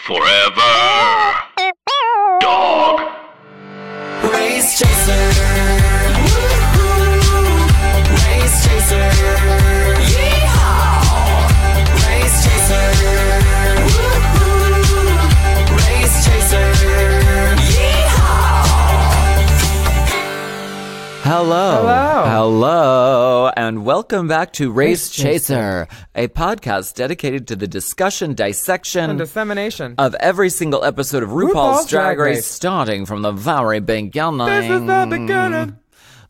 Forever. Dog. Race chaser. Woo-hoo. Race chaser. Yeehaw. Race chaser. Woo-hoo. Race chaser. Hello, and welcome back to Race Chaser, a podcast dedicated to the discussion, dissection, and dissemination of every single episode of RuPaul's Drag Race, starting from the very beginning. This is the beginning.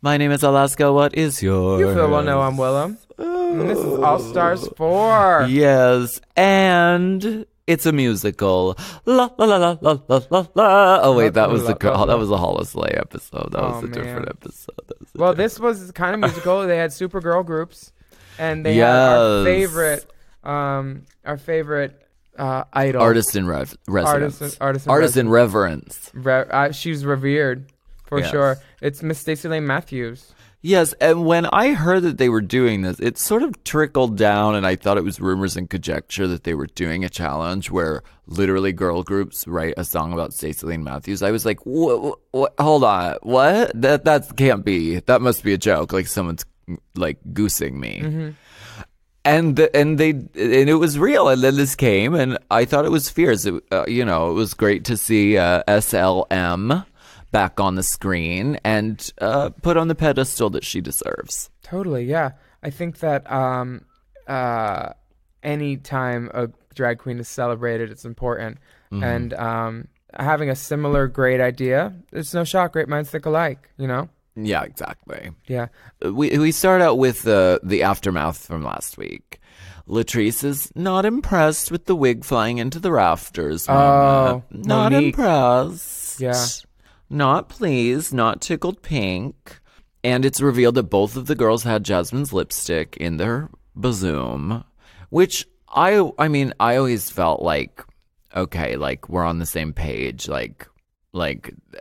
My name is Alaska. What is yours? You feel well, no, I'm Willem. And this is All Stars 4. Yes, and it's a musical. La la la la la la la la. Oh wait, that was the Hollis Slay episode. That was a different episode. Well, this was kind of musical. They had Supergirl groups, and they had our favorite idol, artist in residence, artist in reverence. She's revered for sure. It's Miss Stacey Lane Matthews. Yes, and when I heard that they were doing this, it sort of trickled down, and I thought it was rumors and conjecture that they were doing a challenge where literally girl groups write a song about Stacey Lane Matthews. I was like, what? Hold on, what? That can't be. That must be a joke. Like someone's like goosing me. Mm-hmm. And it was real. And then this came, and I thought it was fierce. It was great to see SLM back on the screen and put on the pedestal that she deserves. Totally, yeah. I think that any time a drag queen is celebrated, it's important. Mm-hmm. And having a similar great idea, it's no shock. Great minds think alike, you know? Yeah, exactly. Yeah. We start out with the aftermath from last week. Latrice is not impressed with the wig flying into the rafters. Oh, not Monique. Impressed. Yeah. Not pleased, not tickled pink. And it's revealed that both of the girls had Jasmine's lipstick in their bosom, which I always felt like, okay, like we're on the same page, like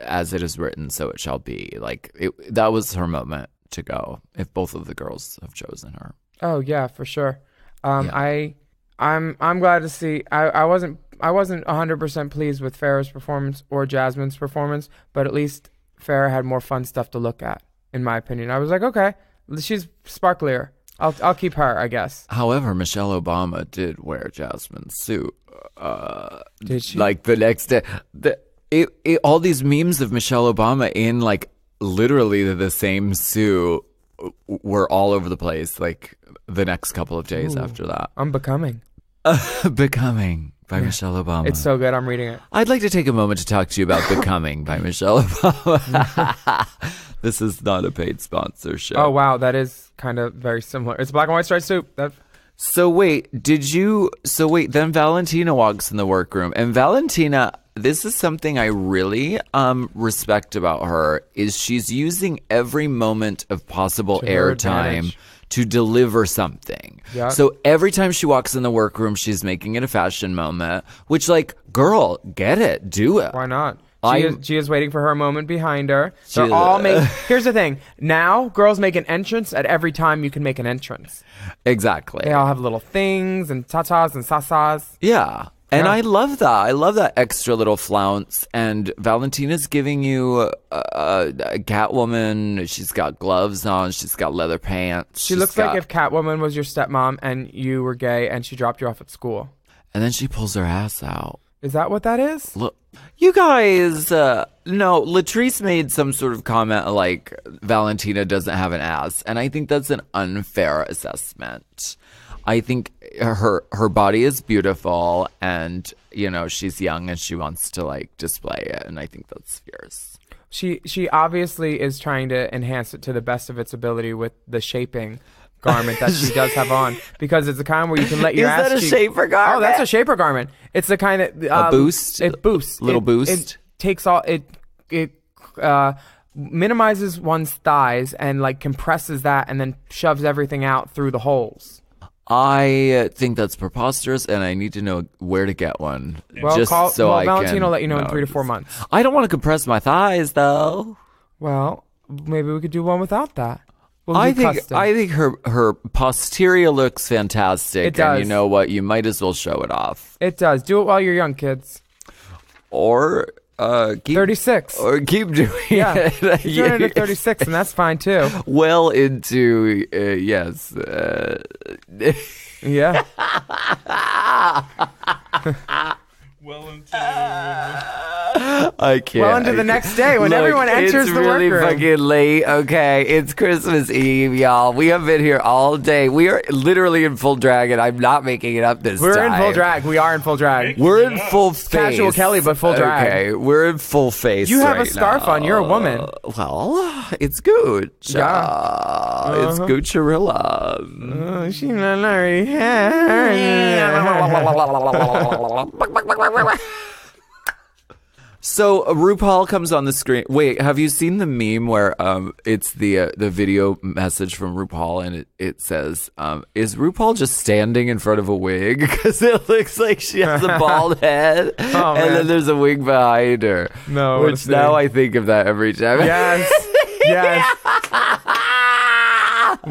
as it is written, so it shall be. Like that was her moment to go if both of the girls have chosen her. Oh yeah, for sure. I'm glad to see. I wasn't 100% pleased with Farrah's performance or Jasmine's performance, but at least Farrah had more fun stuff to look at, in my opinion. I was like, okay, she's sparklier. I'll keep her, I guess. However, Michelle Obama did wear Jasmine's suit. Did she? Like the next day, all these memes of Michelle Obama in like literally the same suit were all over the place. Like the next couple of days after that. Unbecoming. Becoming by Michelle Obama. It's so good. I'm reading it. I'd like to take a moment to talk to you about Becoming by Michelle Obama. This is not a paid sponsorship. Oh, wow. That is kind of very similar. It's black and white striped soup. So wait, then Valentina walks in the workroom. And Valentina, this is something I really respect about her, is she's using every moment of possible airtime to deliver something. Yeah. So every time she walks in the workroom, she's making it a fashion moment, which, like, girl, get it, do it. Why not? She is waiting for her moment behind her. They're all here's the thing. Now, girls make an entrance at every time you can make an entrance. Exactly. They all have little things and tatas and sasas. Yeah. And I love that. I love that extra little flounce. And Valentina's giving you a Catwoman. She's got gloves on. She's got leather pants. She looks like if Catwoman was your stepmom and you were gay and she dropped you off at school. And then she pulls her ass out. Is that what that is? Look, you guys, no, Latrice made some sort of comment like Valentina doesn't have an ass. And I think that's an unfair assessment. I think her body is beautiful, and she's young and she wants to like display it, and I think that's fierce. She obviously is trying to enhance it to the best of its ability with the shaping garment that she does have on, because it's the kind where you can let your ass. Is that a shaper garment? Oh, that's a shaper garment. It's the kind that a boost. It boosts. Little boost. It takes all it minimizes one's thighs and like compresses that, and then shoves everything out through the holes. I think that's preposterous, and I need to know where to get one. Well, Valentino will let you know in 3 to 4 months. I don't want to compress my thighs, though. Well, maybe we could do one without that. We'll I do think custom. I think her posterior looks fantastic. It does. And you know what? You might as well show it off. It does. Do it while you're young, kids. Or keep 36. Or keep doing Yeah. it. You turn into 36, and that's fine too. Well into yes. Yeah. Well into. I can't. Well, into the next day when everyone enters it's the really workroom. fucking late. Okay, it's Christmas Eve, y'all. We have been here all day. We are literally in full drag, and I'm not making it up this time. We're in full drag. We are in full drag. We're in full face. Casual Kelly, but full drag. Okay, we're in full face. You have a right scarf now. on. You're a woman. Well, it's Gooch. Yeah. It's Goocherilla. She not already So RuPaul comes on the screen. Wait, have you seen the meme where it's the video message from RuPaul and it says, "Is RuPaul just standing in front of a wig because it looks like she has a bald head Oh, and man. then there's a wig behind her." No, which now I think of that every time. Yes. Yes.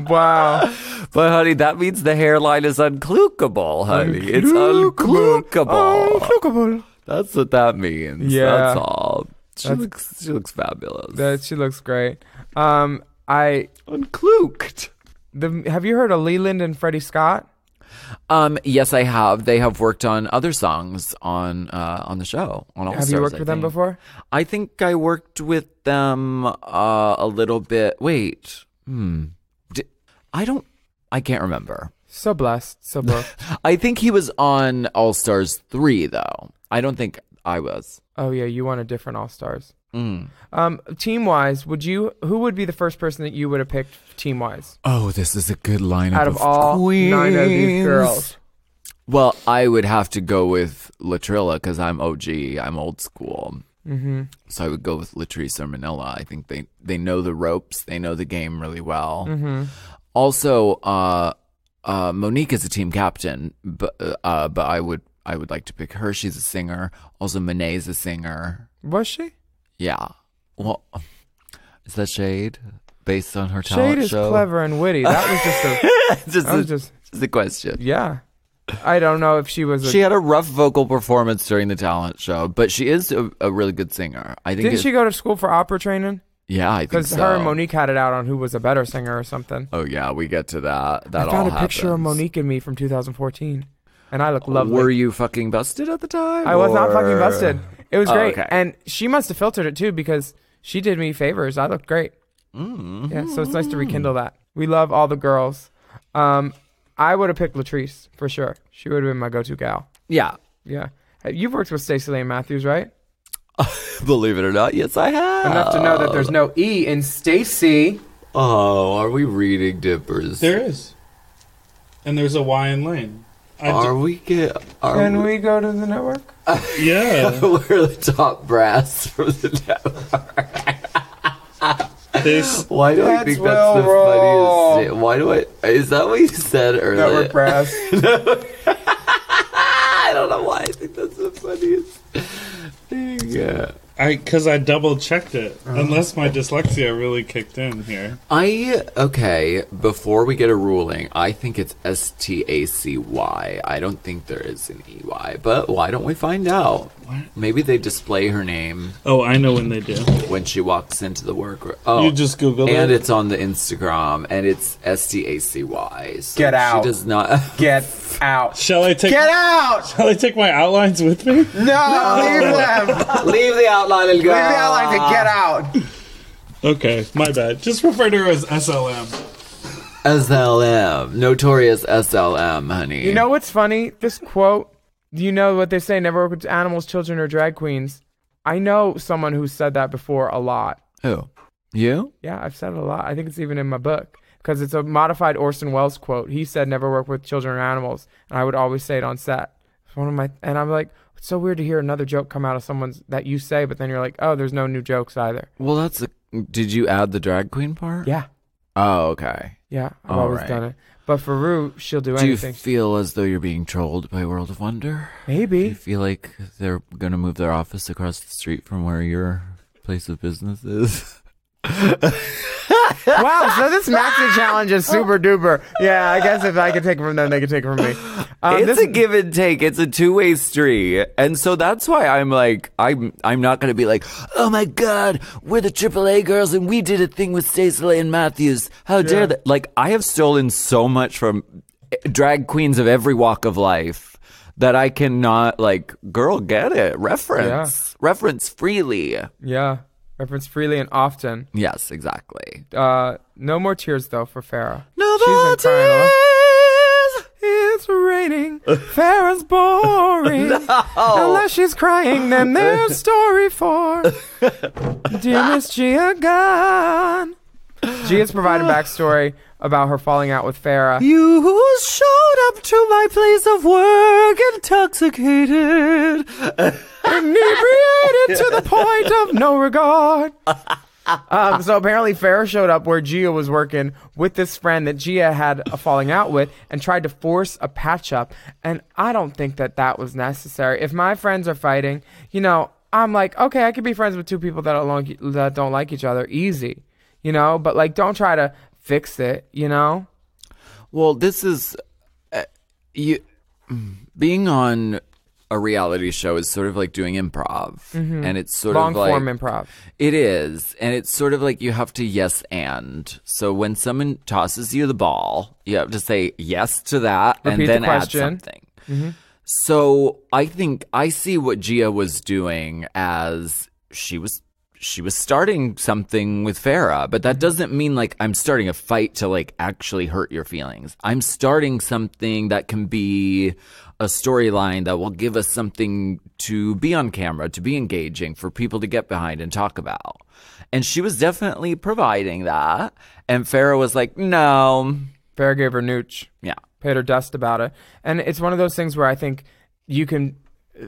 Wow. But honey, that means the hairline is uncloakable, honey. It's uncloakable. Uncloakable. That's what that means. Yeah. That's all. She looks fabulous. She looks great. I Uncloaked. have you heard of Leland and Freddie Scott? Yes, I have. They have worked on other songs on the show. On All Have Stars, you worked I with them think. before? I think I worked with them a little bit. Wait, I can't remember. So blessed. So booked. I think he was on All Stars 3 though. I don't think I was. Oh yeah, you want a different All Stars. Mm. Team wise, who would be the first person that you would have picked team wise Oh, this is a good lineup out of all queens. 9 of these girls? Well, I would have to go with Latrilla because I'm OG. I'm old school. Mm-hmm. So I would go with Latrice or Manila. I think they know the ropes. They know the game really well. Mm-hmm. Also, Monique is a team captain, but I would like to pick her. She's a singer. Also, Monet is a singer. Was she? Yeah. Well, is that shade based on her talent Shade is show? clever and witty. That was just a. just a question. Yeah. I don't know if she was. She had a rough vocal performance during the talent show, but she is a really good singer. I think. Didn't she go to school for opera training? Yeah, I think Because so. her and Monique had it out on who was a better singer or something. Oh yeah, we get to that. That I found all a picture of happens. Monique and me from 2014, and I look lovely. Were you fucking busted at the time? I was not or- fucking busted. It was Oh, great, okay. and she must have filtered it too because she did me favors. I looked great. Mm. Yeah, so it's nice to rekindle that. We love all the girls. I would have picked Latrice for sure. She would have been my go-to gal. Yeah. Yeah, hey, you've worked with Stacey Lane Matthews, right? Believe it or not, yes, I have. Enough to know that there's no E in Stacey. Oh, are we reading dippers? There is. And there's a Y in Lane. Can we? Can we go to the network? Yeah. We're the top brass from the network. Why do I Heads think will that's the roll. funniest? Why do I? Is that what you said earlier? Network brass. I don't know why I think that's the funniest thing. Yeah. Because I double checked it. Unless my dyslexia really kicked in here. Okay, before we get a ruling, I think it's STACY. I don't think there is an EY, but why don't we find out? What? Maybe they display her name Oh, I know when they do. when she walks into the workroom. Oh, You just Googled it? and it's on the Instagram, and it's STACY. So Get out. She does not. Get out. Shall I take? Get out! Shall I take my outlines with me? No, leave them. Leave the outline and go. Leave the outline to get out. Okay, my bad. Just refer to her as SLM. SLM, notorious SLM, honey. You know what's funny? This quote, you know what they say, never work with animals, children, or drag queens. I know someone who said that before a lot. who? You? Yeah, I've said it a lot. I think it's even in my book because it's a modified Orson Welles quote. He said never work with children or animals, and I would always say it on set. It's one of my, and I'm like, it's so weird to hear another joke come out of someone's that you say, but then you're like, oh, there's no new jokes either. Well, did you add the drag queen part? Yeah, Oh, okay. yeah, I've All always right. done it. But for Rue, she'll do Do you anything. feel as though you're being trolled by World of Wonder? Do Maybe. you feel like they're going to move their office across the street from where your place of business is? Wow, so this maxi challenge is super duper. Yeah, I guess if I could take it from them, they could take it from me. It's a give and take. It's a two-way street. And so that's why I'm like, I'm not going to be like, oh my God, we're the AAA girls and we did a thing with Stacey Lane Matthews. How dare that? Like, I have stolen so much from drag queens of every walk of life that I cannot, like, girl, get it. Reference. Reference freely. Yeah. Reference freely and often. Yes, exactly. No more tears, though, for Farrah. No She's more been crying a lot. tears. It's raining. Farrah's boring. No. Unless she's crying, then there's story for Dear Miss Gia gone. Gia's provided backstory about her falling out with Farrah. You showed up to my place of work intoxicated. Inebriated to the point of no regard. So apparently Farrah showed up where Gia was working with this friend that Gia had a falling out with and tried to force a patch up. And I don't think that that was necessary. If my friends are fighting, you know, I'm like, okay, I could be friends with two people that don't like each other. Easy, you know, but like, don't try to fix it, you know? Well, this is being on a reality show is sort of like doing improv, and it's sort Long of like form improv. It is, and it's sort of like you have to yes and. So when someone tosses you the ball, you have to say yes to that, Repeat and then the add question. something. So I think I see what Gia was doing as she was starting something with Farrah, but that doesn't mean like I'm starting a fight to like actually hurt your feelings. I'm starting something that can be a storyline that will give us something to be on camera, to be engaging, for people to get behind and talk about. And she was definitely providing that. And Farrah was like, no. Farrah gave her nooch. Yeah. Paid her dust about it. And it's one of those things where I think you can...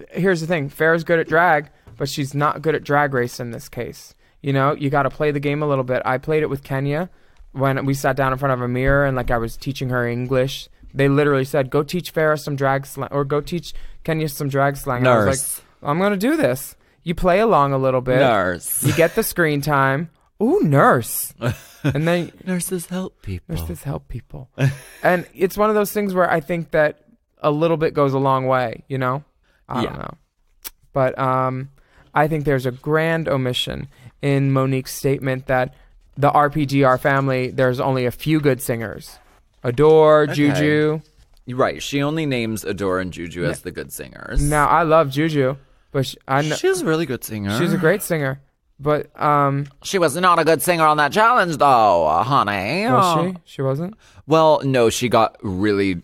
Here's the thing. Farrah's good at drag, but she's not good at Drag Race in this case. You know, you got to play the game a little bit. I played it with Kenya when we sat down in front of a mirror and like I was teaching her English. They literally said, go teach Farrah some drag slang, or go teach Kenya some drag slang. And I was like, I'm going to do this. You play along a little bit. Nurse. You get the screen time. Ooh, nurse. And then Nurses help people. nurses help people. And it's one of those things where I think that a little bit goes a long way, you know? I don't know. But I think there's a grand omission in Monique's statement that the RPGR family, there's only a few good singers. Adore, Juju. Right. She only names Adore and Juju as the good singers. Now, I love Juju, but She's a really good singer. she's a great singer. But She was not a good singer on that challenge, though, honey. was she? She wasn't? Well, no, she got really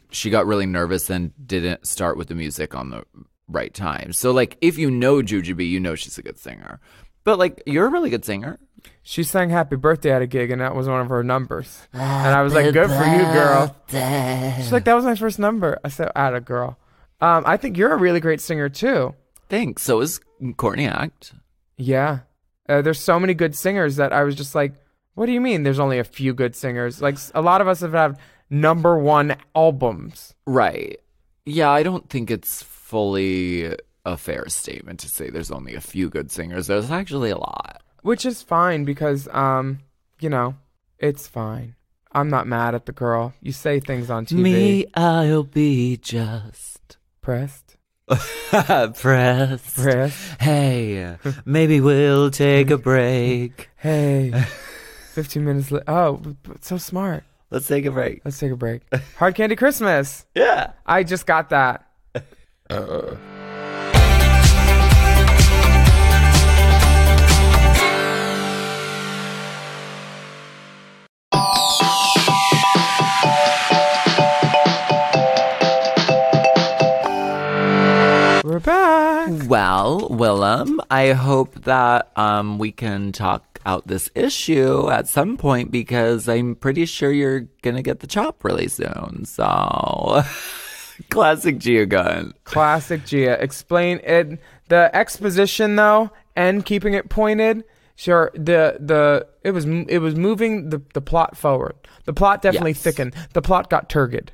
nervous and didn't start with the music on the right time. So, like, if you know Jujubee, you know she's a good singer. But, like, you're a really good singer. She sang Happy Birthday at a gig, and that was one of her numbers. And I was like, good for you, girl. She's like, that was my first number. I said, atta girl. I think you're a really great singer, too. Thanks. So is Courtney Act. Yeah. There's so many good singers that I was just like, what do you mean there's only a few good singers? Like, a lot of us have had #1 albums. Right. Yeah, I don't think it's fully a fair statement to say there's only a few good singers. There's actually a lot. Which is fine because, you know, it's fine. I'm not mad at the girl. You say things on TV. Me, I'll be just Pressed. pressed. Hey, maybe we'll take a break. Hey. 15 minutes later. Oh, so smart. Let's take a break. Let's take a break. Hard Candy Christmas. Yeah. I just got that. We're back. Well, Willem, I hope that we can talk out this issue at some point because I'm pretty sure you're going to get the chop really soon. So, classic Gia gun. Classic Gia. Explain it. The exposition though, and keeping it pointed. Sure, it was moving the plot forward. The plot definitely thickened. The plot got turgid.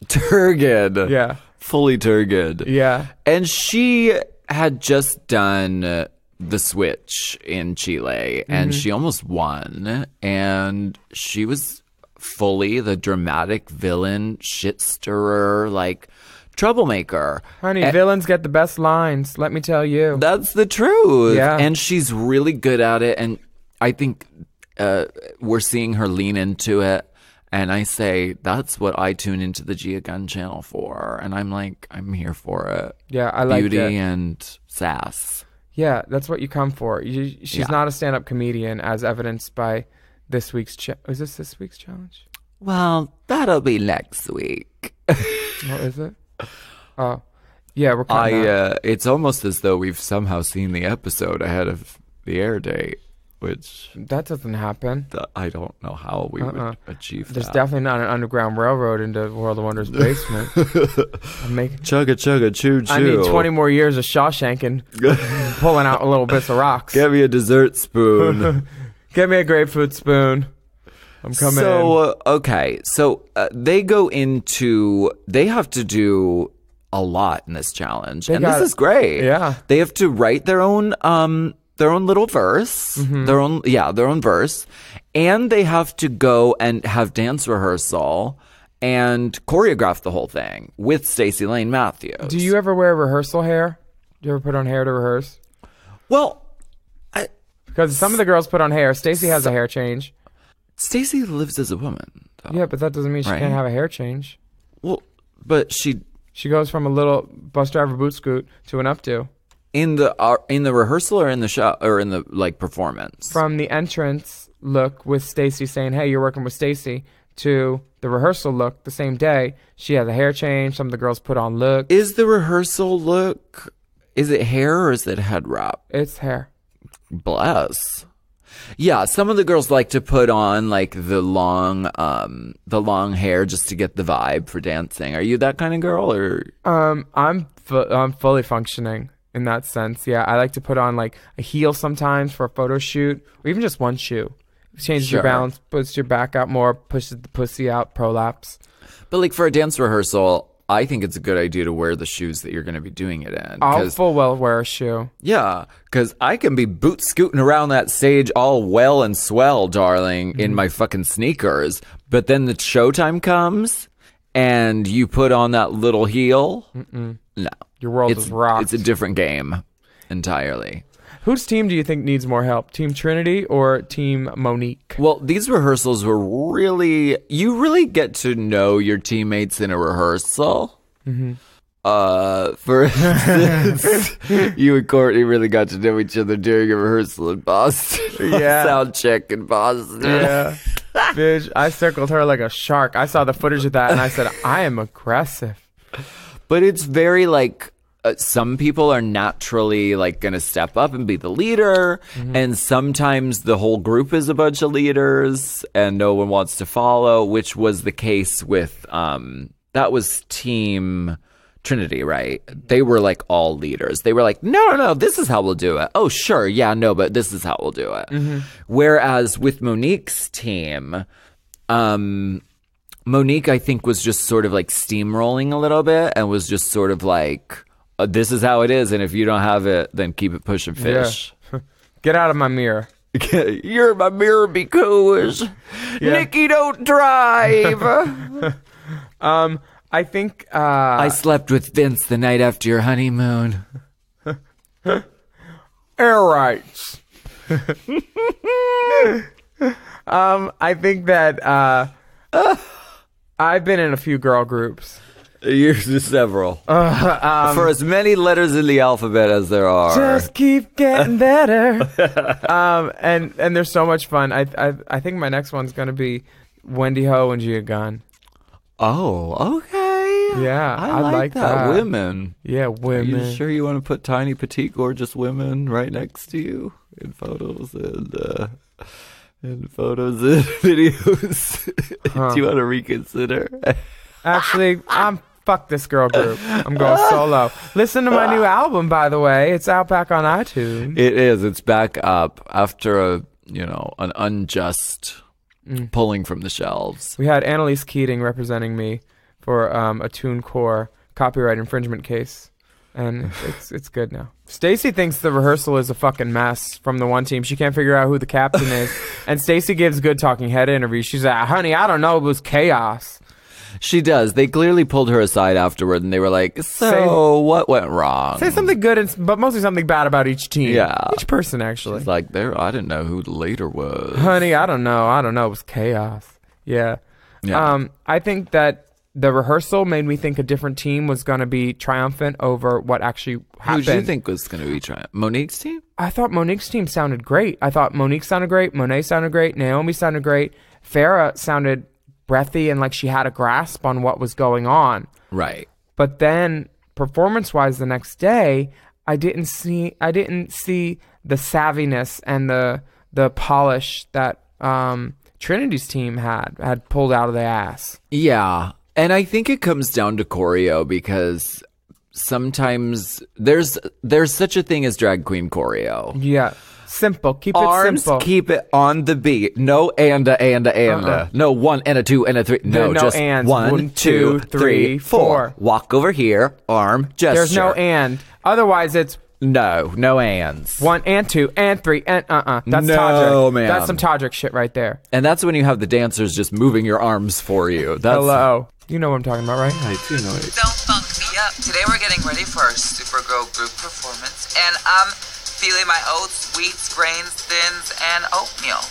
Turgid. Yeah. Fully turgid. Yeah. And she had just done the Switch in Chile, and she almost won. And she was fully the dramatic villain, shit stirrer, like troublemaker. Honey, villains get the best lines, let me tell you. That's the truth. Yeah. And she's really good at it. And I think we're seeing her lean into it. And I say, that's what I tune into the Gia Gunn channel for. And I'm like, I'm here for it. Yeah, I like Beauty it. and sass. Yeah, that's what you come for. She's not a stand-up comedian, as evidenced by this week's... Is this week's challenge? Well, that'll be next week. Oh, is it? Oh, yeah, we're cutting that. It's almost as though we've somehow seen the episode ahead of the air date, which That doesn't happen. I don't know how we would achieve There's that. definitely not an underground railroad into World of Wonder's basement. Chugga chugga choo choo. I need 20 more years of Shawshanking, pulling out little bits of rocks. Give me a dessert spoon. Give me a grapefruit spoon. I'm coming in. So, okay. So they have to do a lot in this challenge. This is great. Yeah. They have to write their own little verse, their own verse, and they have to go and have dance rehearsal and choreograph the whole thing with Stacey Lane Matthews. Do you ever wear rehearsal hair? Do you ever put on hair to rehearse? Well, Because some of the girls put on hair. Stacey has a hair change. Stacey lives as a woman, though. Yeah, but that doesn't mean she Right. can't have a hair change. Well, but she She goes from a little bus driver boot scoot to an updo. in the rehearsal or in the show or in the performance. From the entrance look with Stacey saying, "Hey, you're working with Stacey," to the rehearsal look the same day, she has a hair change. Some of the girls put on look. Is the rehearsal look? Is it hair or is it head wrap? It's hair. Bless. Yeah, some of the girls like to put on like the long hair just to get the vibe for dancing. Are you that kind of girl, or? I'm fully functioning in that sense. Yeah, I like to put on like a heel sometimes for a photo shoot, or even just one shoe. Changes your Sure. balance, puts your back out more, pushes the pussy out, prolapse. But like for a dance rehearsal, I think it's a good idea to wear the shoes that you're going to be doing it in. I'll full well wear a shoe. Yeah, because I can be boot scooting around that stage all well and swell, darling, in my fucking sneakers. But then the showtime comes and you put on that little heel. No. Your world is rocked. It's a different game entirely. Whose team do you think needs more help? Team Trinity or Team Monique? Well, these rehearsals were you really get to know your teammates in a rehearsal. For instance, you and Courtney really got to know each other during a rehearsal in Boston. Yeah. Sound check in Boston. Yeah. Bitch, I circled her like a shark. I saw the footage of that and I said, I am aggressive. But it's very like some people are naturally like going to step up and be the leader, and sometimes the whole group is a bunch of leaders and no one wants to follow, which was the case with that was Team Trinity, right? They were like all leaders. They were like, no, this is how we'll do it. Oh, sure, yeah, no, but this is how we'll do it. Whereas with Monique's team, Monique, I think, was just sort of like steamrolling a little bit and was just sort of like, this is how it is, and if you don't have it, then keep it pushing fish. Yeah. Get out of my mirror. You're my mirror because Nikki don't drive. I think I slept with Vince the night after your honeymoon. air rights. I think that I've been in a few girl groups. There's several. For as many letters in the alphabet as there are. Just keep getting better. And they're so much fun. I think my next one's gonna be Wendy Ho and Gia Gunn. Oh, okay. Yeah, I like that. Women. Yeah, Are women. you sure you want to put tiny, petite, gorgeous women right next to you in photos and videos? Do you want to reconsider? Actually, fuck this girl group. I'm going solo. Listen to my new album, by the way. It's out back on iTunes. It is. It's back up after an unjust pulling from the shelves. We had Annalise Keating representing me for a TuneCore copyright infringement case. And it's good now. Stacy thinks the rehearsal is a fucking mess from the one team. She can't figure out who the captain is. And Stacy gives good talking head interviews. She's like, honey, I don't know. It was chaos. She does. They clearly pulled her aside afterward, and they were like, so what went wrong? Say something good, but mostly something bad about each team. Yeah. Each person, actually. It's like, I didn't know who the leader was. Honey, I don't know. It was chaos. Yeah. I think that the rehearsal made me think a different team was going to be triumphant over what actually happened. Who did you think was going to be triumphant? Monique's team? I thought Monique's team sounded great. I thought Monique sounded great. Monet sounded great. Naomi sounded great. Farrah sounded breathy and like she had a grasp on what was going on. Right. But then performance-wise the next day, I didn't see the savviness and the polish that Trinity's team had pulled out of the ass. Yeah. And I think it comes down to choreo because sometimes there's such a thing as drag queen choreo. Yeah. Simple. Keep it Arms, simple. keep it on the beat. No and. No 1 and a 2 and a 3. No, just ands. 1, 2, 3, 4. Walk over here. Arm gesture. There's no and. Otherwise, it's no ands. 1 and 2 and 3 and That's no, Todrick. man. That's some Todrick shit right there. And that's when you have the dancers just moving your arms for you. That's, Hello. You know what I'm talking about, right? I do know it. Don't funk me up. Today we're getting ready for our Supergirl group performance, and I'm feeling my oats, wheats, grains, thins, and oatmeal.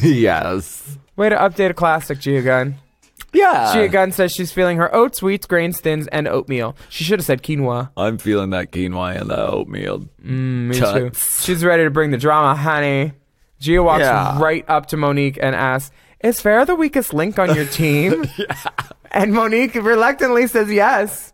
Yes. Way to update a classic, Gia Gunn. Yeah. Gia Gunn says she's feeling her oats, wheats, grains, thins, and oatmeal. She should have said quinoa. I'm feeling that quinoa and the oatmeal. Me Tuts. too. She's ready to bring the drama, honey. Gia walks right up to Monique and asks, is Farrah the weakest link on your team? And Monique reluctantly says yes.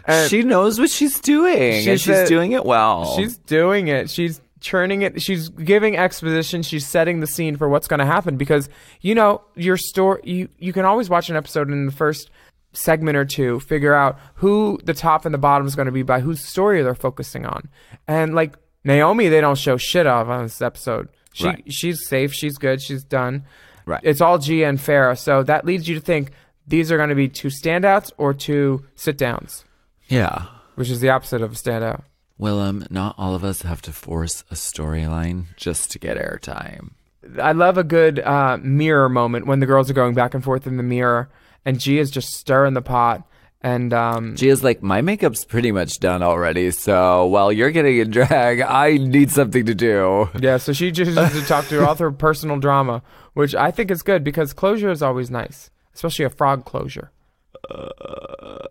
And she knows what she's doing, and she's doing it well. She's doing it. She's churning it. She's giving exposition. She's setting the scene for what's going to happen because, you know, your story, you can always watch an episode in the first segment or two, figure out who the top and the bottom is going to be by whose story they're focusing on. And like Naomi, they don't show shit of on this episode. She's safe. She's good. She's done. Right. It's all Gia and Farrah. So that leads you to think these are going to be two standouts or two sit-downs. Yeah. Which is the opposite of a standout. Well, not all of us have to force a storyline just to get airtime. I love a good mirror moment when the girls are going back and forth in the mirror and Gia's just stirring the pot. And Gia's like, my makeup's pretty much done already, so while you're getting in drag, I need something to do. Yeah, so she just to talk to her all her personal drama, which I think is good because closure is always nice, especially a frog closure.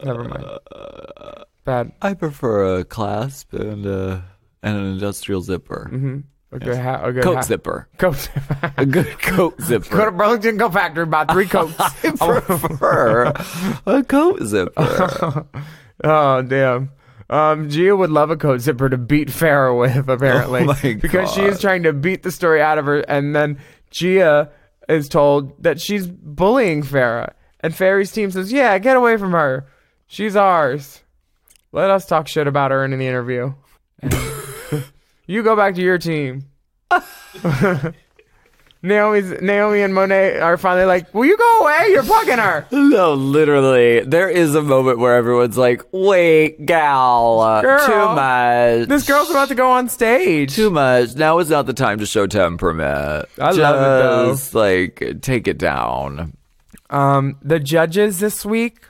Never mind. Bad. I prefer a clasp and an industrial zipper. Mm-hmm. A good coat zipper. Coat zipper. A good coat zipper. Go to Burlington Coat Factory, buy 3 coats. I prefer a coat zipper. Oh, damn. Gia would love a coat zipper to beat Farrah with, apparently. Oh my because God. she is trying to beat the story out of her, and then Gia is told that she's bullying Farrah. And Farrah's team says, yeah, get away from her. She's ours. Let us talk shit about her in the interview. You go back to your team. Naomi and Monet are finally like, will you go away? You're bugging her. No, literally. There is a moment where everyone's like, wait, gal. Girl, too much. This girl's about to go on stage. Too much. Now is not the time to show temperament. I love it, though. Just, like, take it down. The judges this week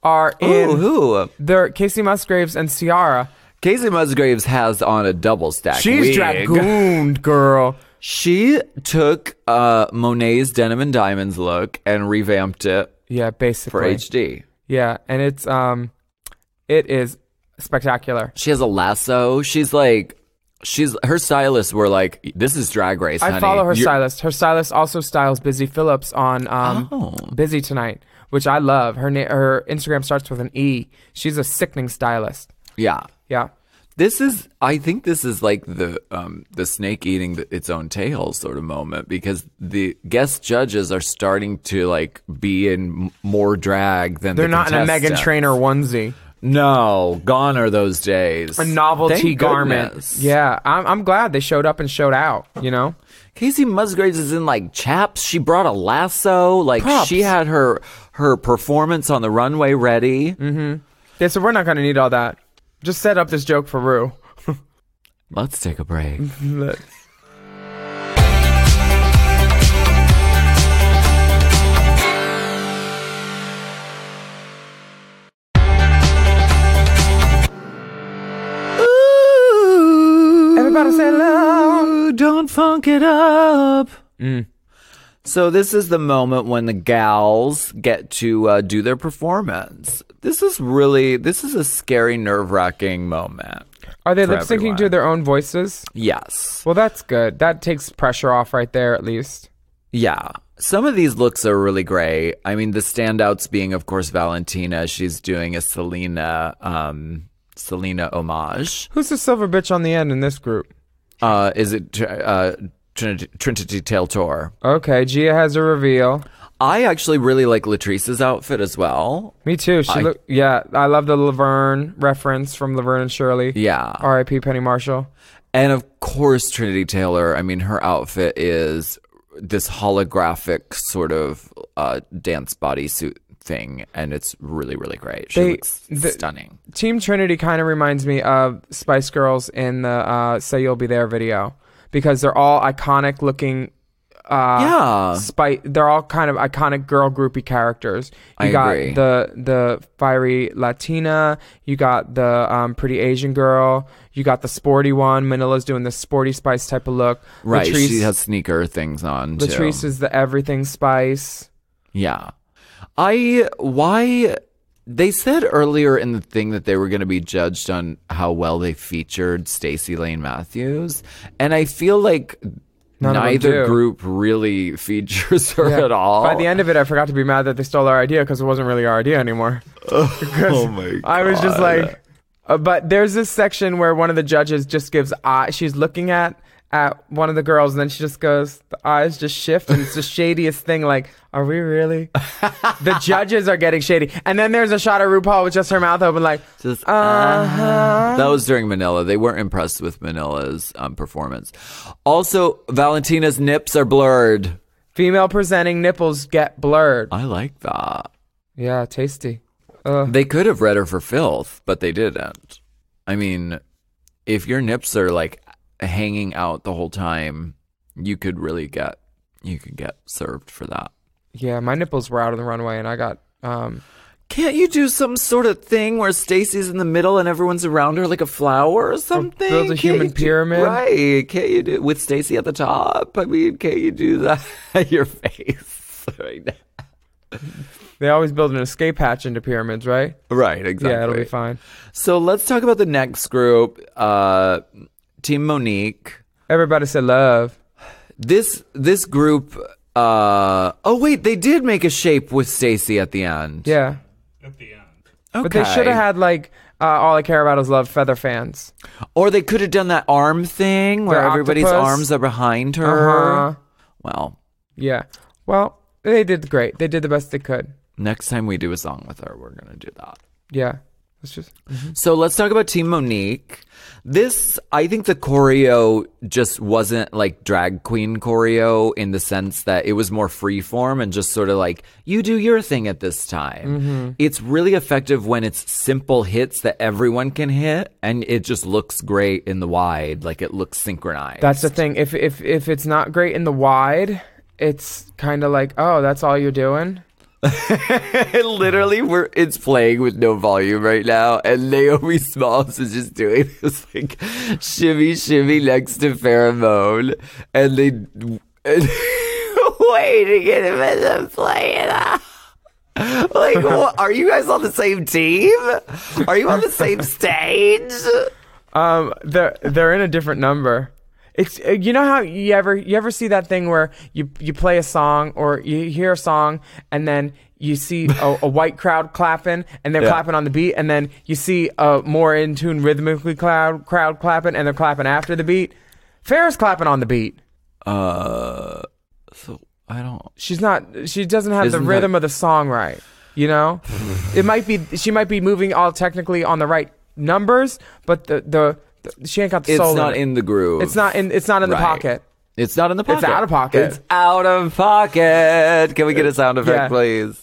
are in... Who? They're Casey Musgraves and Ciara. Casey Musgraves has on a double stack She's wig. dragooned, girl. She took Monet's Denim and Diamonds look and revamped it Yeah, basically. for HD. Yeah, and it is spectacular. She has a lasso. Her stylists were like, this is Drag Race, honey. I follow her stylist. Her stylist also styles Busy Phillips on Busy Tonight, which I love. Her Instagram starts with an E. She's a sickening stylist. Yeah. Yeah. I think this is like the snake eating its own tail sort of moment because the guest judges are starting to like be in more drag than They're not in a Meghan contestants. Trainor onesie. No, gone are those days. A novelty Thank garment. goodness. Yeah, I'm glad they showed up and showed out, you know? Casey Musgraves is in like chaps. She brought a lasso. Like Props. she had her performance on the runway ready. Mm-hmm. Yeah, so we're not going to need all that. Just set up this joke for Rue. Let's take a break. Everybody say hello. Don't funk it up. So this is the moment when the gals get to do their performance. This is a scary, nerve-wracking moment. Are they for lip syncing everyone. to their own voices? Yes. Well, that's good. That takes pressure off right there, at least. Yeah. Some of these looks are really great. I mean, the standouts being, of course, Valentina. She's doing a Selena homage. Who's the silver bitch on the end in this group? Is it Trinity Tail Tour? Okay, Gia has a reveal. I actually really like Latrice's outfit as well. Me too. I love the Laverne reference from Laverne and Shirley. Yeah. R.I.P. Penny Marshall. And of course, Trinity Taylor. I mean, her outfit is this holographic sort of dance bodysuit thing, and it's really, really great. She looks stunning. Team Trinity kind of reminds me of Spice Girls in the Say You'll Be There video, because they're all iconic looking. They're all kind of iconic girl groupie characters. You got agree. the fiery Latina, you got the pretty Asian girl, you got the sporty one. Manila's doing the sporty Spice type of look. Right, Latrice, she has sneaker things on, too. Latrice is the everything Spice. Yeah. They said earlier in the thing that they were going to be judged on how well they featured Stacey Lane Matthews, and I feel like neither group really features her at all. By the end of it, I forgot to be mad that they stole our idea, because it wasn't really our idea anymore. Oh my god. I was just like, but there's this section where one of the judges just gives she's looking at one of the girls, and then she just goes, the eyes just shift, and it's the shadiest thing. Like, are we really? The judges are getting shady. And then there's a shot of RuPaul with just her mouth open, like, Just, That was during Manila. They weren't impressed with Manila's performance. Also, Valentina's nips are blurred. Female presenting nipples get blurred. I like that. Yeah, tasty. They could have read her for filth, but they didn't. I mean, if your nips are like hanging out the whole time, you could get served for that. Yeah, my nipples were out on the runway, and I got Can't you do some sort of thing where Stacey's in the middle and everyone's around her like a flower or something? build a human pyramid? Right. Can't you do with Stacey at the top? I mean, can't you do that at your face right now? They always build an escape hatch into pyramids, right? Right, exactly. Yeah, it'll be fine. So let's talk about the next group, Team Monique. Everybody said love. This group. Oh wait, they did make a shape with Stacey at the end. Yeah. At the end. Okay. But they should have had, like, all I care about is love feather fans. Or they could have done that arm thing where The everybody's octopus. arms are behind her. Uh-huh. Well, Yeah. Well, they did great. They did the best they could. next time we do a song with her, we're going to do that. Yeah. Let's just... So let's talk about Team Monique. I think the choreo just wasn't like drag queen choreo in the sense that it was more freeform and just sort of like, you do your thing at this time. It's really effective when it's simple hits that everyone can hit, and it just looks great in the wide, like it looks synchronized. That's the thing. If it's not great in the wide, it's kind of like, oh, that's all you're doing? Literally, it's playing with no volume right now, and Naomi Smalls is just doing this like shimmy next to Pheromone, and they waiting in a minute to play it out. Like, what, are you guys on the same team? Are you on the same stage? They're in a different number. It's you know how you ever see that thing where you play a song or you hear a song and then you see a white crowd clapping and they're clapping on the beat, and then you see a more in tune rhythmically crowd clapping and they're clapping after the beat. Farrah's clapping on the beat. So I don't. She doesn't have the rhythm of the song right. You know, she might be moving all technically on the right numbers, but the she ain't got the soul. It's not in the groove. It's not in the pocket. It's not in the pocket. It's out of pocket. It's out of pocket. Can we get a sound effect, please?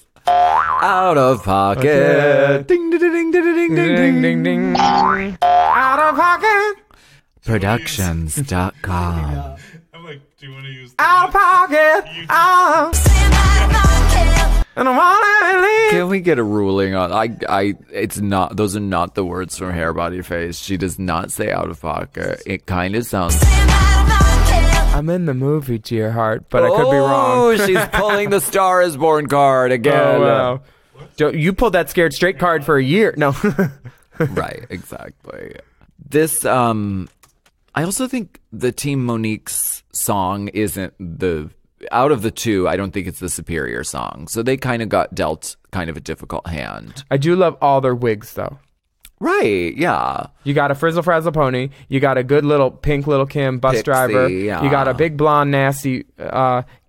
Out of pocket. Ding, ding, ding, ding, ding, ding, Ding, ding, ding. Out of pocket. Productions.com. I'm like, do you want to use Out of pocket. And I wanna leave. Can we get a ruling on it's not those are not the words from Hair Body Face. She does not say out of pocket. It kind of sounds I'm in the movie, dear heart, but I could be wrong. Oh, she's pulling the Star is Born card again. Oh, wow. You pulled that scared straight card for a year. No. Right, exactly. This I also think the Team Monique's song isn't out of the two, I don't think it's the superior song. So they kind of got dealt kind of a difficult hand. I do love all their wigs, though. Right, yeah. You got a Frizzle Frazzle pony. You got a good little pink little Kim bus Pixie, driver. yeah. You got a big blonde nasty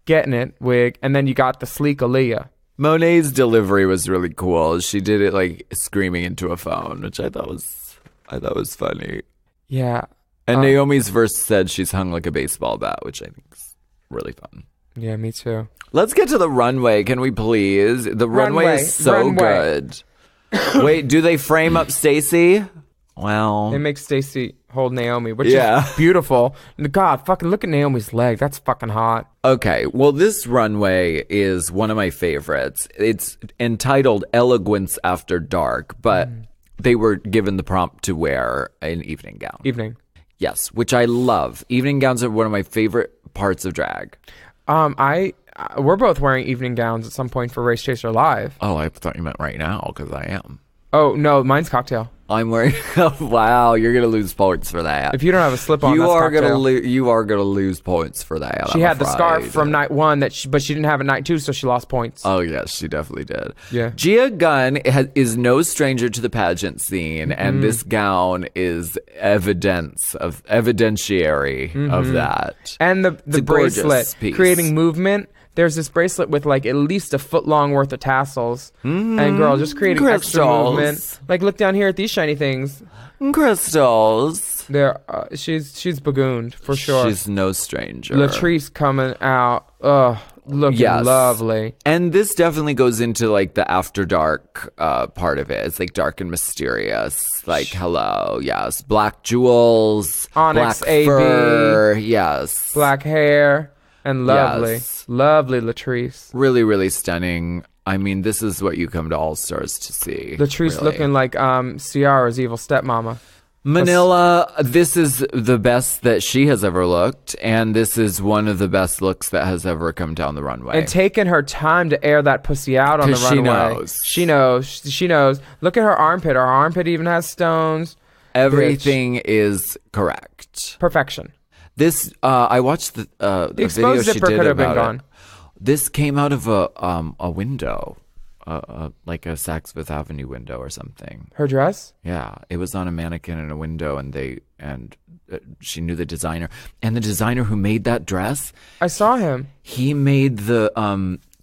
getting it wig, and then you got the sleek Aaliyah. Monet's delivery was really cool. She did it like screaming into a phone, which I thought was funny. Yeah. And Naomi's verse said she's hung like a baseball bat, which I think is really fun. Yeah, me too. Let's get to the runway, can we please? The runway is so good. Wait, do they frame up Stacy? Well, They make Stacy hold Naomi, which Yeah. is beautiful. God, fucking look at Naomi's leg. That's fucking hot. okay. Well, this runway is one of my favorites. It's entitled Eloquence After Dark, but they were given the prompt to wear an evening gown. Evening. Yes, which I love. Evening gowns are one of my favorite parts of drag. We're both wearing evening gowns at some point for Race Chaser Live. Oh, I thought you meant right now, because I am. Oh, no, mine's cocktail. I'm wearing. Wow, you're gonna lose points for that. If you don't have a slip on, you that's are cocktail. you are gonna lose points for that. She I'm had the scarf afraid. from night one, but she didn't have it night two, so she lost points. Oh yes, she definitely did. Yeah. Gia Gunn is no stranger to the pageant scene, and this gown is evidentiary of that. And the a gorgeous bracelet, piece. creating movement. There's this bracelet with like at least a foot long worth of tassels. And girl, just creating extra Crystals. movement. Like look down here at these shiny things. Crystals. They're she's bagooned for sure. She's no stranger. Latrice coming out. Ugh, looking Yes. lovely. And this definitely goes into like the after dark part of it. It's like dark and mysterious. Like hello, yes, black jewels, Onyx black AB. fur, yes, Black hair and lovely. Yes. Lovely Latrice. really, really stunning. I mean, this is what you come to All Stars to see. Latrice really. looking like Ciara's evil stepmama. Manila, this is the best that she has ever looked, and this is one of the best looks that has ever come down the runway. And taking her time to air that pussy out on the 'Cause she runway. knows. She knows. She knows. Look at her armpit. Her armpit even has stones. Everything is correct. Perfection. This, I watched the video exposed she zipper did could have been about gone. it. This came out of a window, like a Saks Fifth Avenue window or something. Her dress? Yeah, it was on a mannequin in a window, and she knew the designer, and the designer who made that dress, I saw him. he made the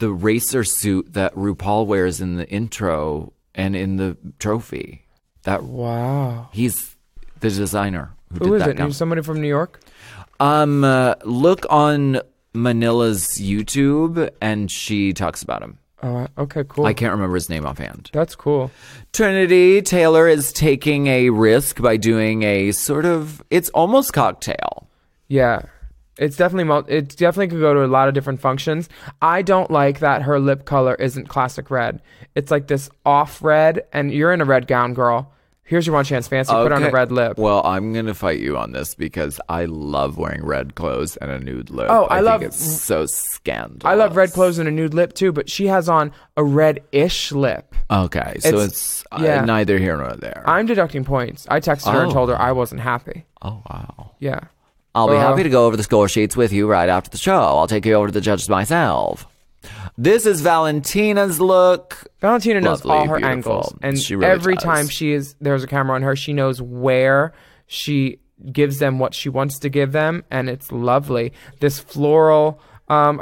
racer suit that RuPaul wears in the intro and in the trophy. Wow. He's the designer who Who did is that it? gown. Somebody from New York? Look on Manila's YouTube, and she talks about him. Oh, okay, cool. I can't remember his name offhand. That's cool. Trinity Taylor is taking a risk by doing a sort of, it's almost cocktail. Yeah. It definitely could go to a lot of different functions. I don't like that her lip color isn't classic red. It's like this off red, and you're in a red gown, girl. Here's your one chance fancy. Put on a Okay. red lip. Well, I'm going to fight you on this because I love wearing red clothes and a nude lip. Oh, I love- think it's so scandalous. I love red clothes and a nude lip too, but she has on a red-ish lip. Okay, so it's yeah. neither here nor there. I'm deducting points. I texted her and Oh. told her I wasn't happy. Oh, wow. Yeah. I'll be happy to go over the score sheets with you right after the show. I'll take you over to the judges myself. This is Valentina's look. Valentina knows Lovely, all her beautiful. angles, and She really every does. time there's a camera on her, she knows where she gives them what she wants to give them, and it's lovely. This floral,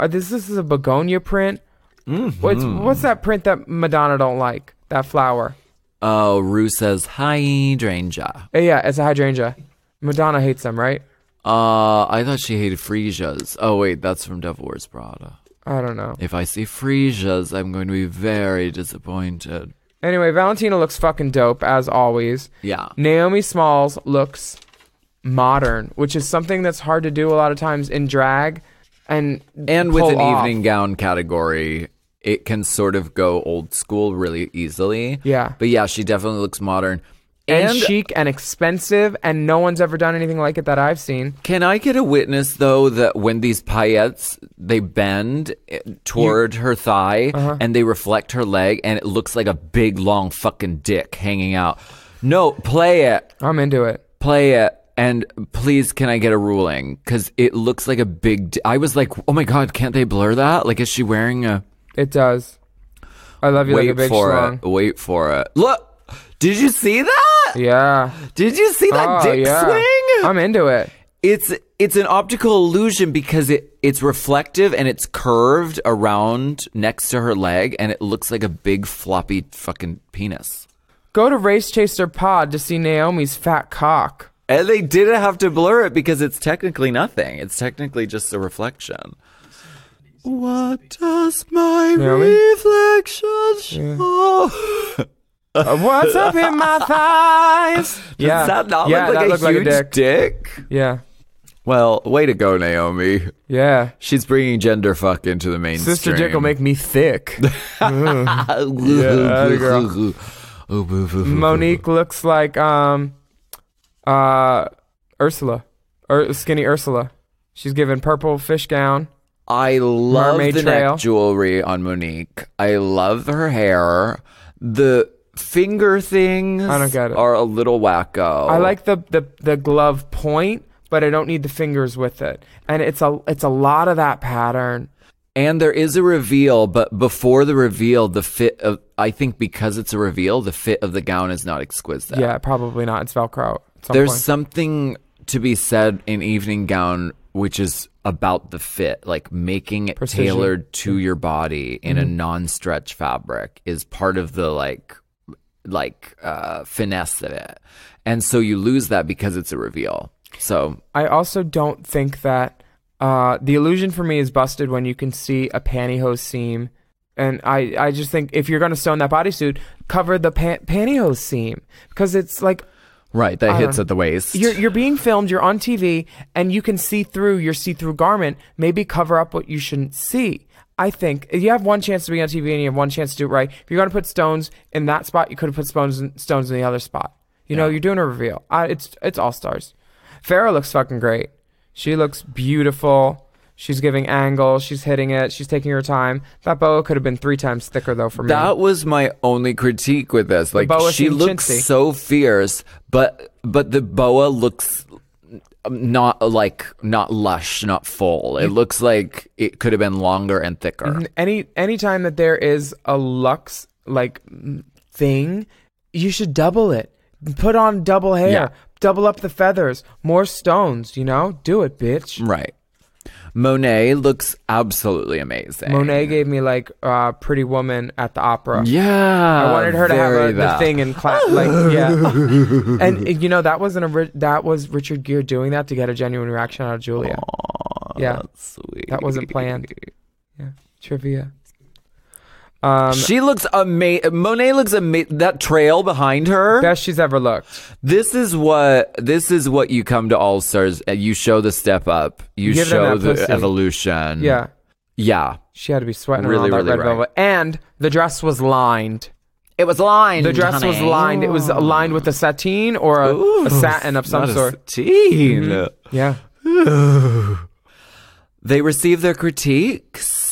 this is a begonia print. What's that print that Madonna don't like? That flower. Oh, Rue says hydrangea. Yeah, it's a hydrangea. Madonna hates them, right? I thought she hated freesias. Oh wait, that's from Devil Wears Prada. I don't know. If I see Fresia's, I'm going to be very disappointed. Anyway, Valentina looks fucking dope, as always. Yeah. Naomi Smalls looks modern, which is something that's hard to do a lot of times in drag. And with pull an off. evening gown category, it can sort of go old school really easily. Yeah. But yeah, she definitely looks modern. And chic and expensive, and no one's ever done anything like it that I've seen. Can I get a witness, though, that when these paillettes, they bend toward her thigh, and they reflect her leg, and it looks like a big, long fucking dick hanging out. No, play it. I'm into it. Play it. And please, can I get a ruling? Because it looks like a big... I was like, oh my God, can't they blur that? Like, is she wearing a... It does. I love you like a big schlong. Wait for it. Look! Did you see that? Yeah. Did you see that dick swing? I'm into it. It's an optical illusion because it's reflective and it's curved around next to her leg and it looks like a big floppy fucking penis. Go to Race Chaser Pod to see Naomi's fat cock. And they didn't have to blur it because it's technically nothing. It's technically just a reflection. What does my reflection show? What's up in my thighs? Does that not look like a huge dick? Yeah. Well, way to go, Naomi. Yeah. She's bringing gender fuck into the mainstream. Sister Dick will make me thick. Yeah, girl. Monique looks like Ursula. Or skinny Ursula. She's given purple fish gown. I love Mermaid the trail. neck jewelry on Monique. I love her hair. The finger things I don't get it. are a little wacko. I like the glove point, but I don't need the fingers with it. And it's a lot of that pattern. And there is a reveal, but before the reveal, the fit of, I think because it's a reveal, the fit of the gown is not exquisite. Yeah, probably not. It's Velcro. At some There's point. something to be said in evening gown, which is about the fit, like making it Precision. tailored to your body in a non-stretch fabric is part of the finesse of it. And so you lose that because it's a reveal. So I also don't think that the illusion for me is busted when you can see a pantyhose seam. And I just think if you're going to sew in that bodysuit, cover the pantyhose seam. Because it's like... Right, that hits at the waist. You're being filmed, you're on TV, and you can see through your see-through garment. Maybe cover up what you shouldn't see. I think you have one chance to be on TV and you have one chance to do it right. If you're going to put stones in that spot, you could have put stones in the other spot. You know, you're doing a reveal. It's all stars. Farrah looks fucking great. She looks beautiful. She's giving angle. She's hitting it. She's taking her time. That boa could have been 3 times thicker, though, for me. That was my only critique with this. Like, boa she seemed looks chintzy. so fierce, but the boa looks not lush, not full. It looks like it could have been longer and thicker. Any time that there is a luxe thing, you should double it. Put on double hair. Yeah. Double up the feathers. More stones, do it, bitch. Right. Monet looks absolutely amazing. Monet gave me Pretty Woman at the opera. Yeah, I wanted her to have very the that. thing in class. And that was Richard Gere doing that to get a genuine reaction out of Julia. Aww, Yeah, that's sweet. that wasn't planned. Yeah, trivia. She looks amazing. Monet looks amazing. That trail behind her. Best she's ever looked. This is what you come to All Stars. You show the step up. You Give them show that the pussy. evolution. Yeah. Yeah. She had to be sweating Really, around that really red right. velvet. And the dress was lined. It was lined. The dress was lined. It was lined with a sateen or a satin of some Not a sort. sateen. Yeah. They received their critiques.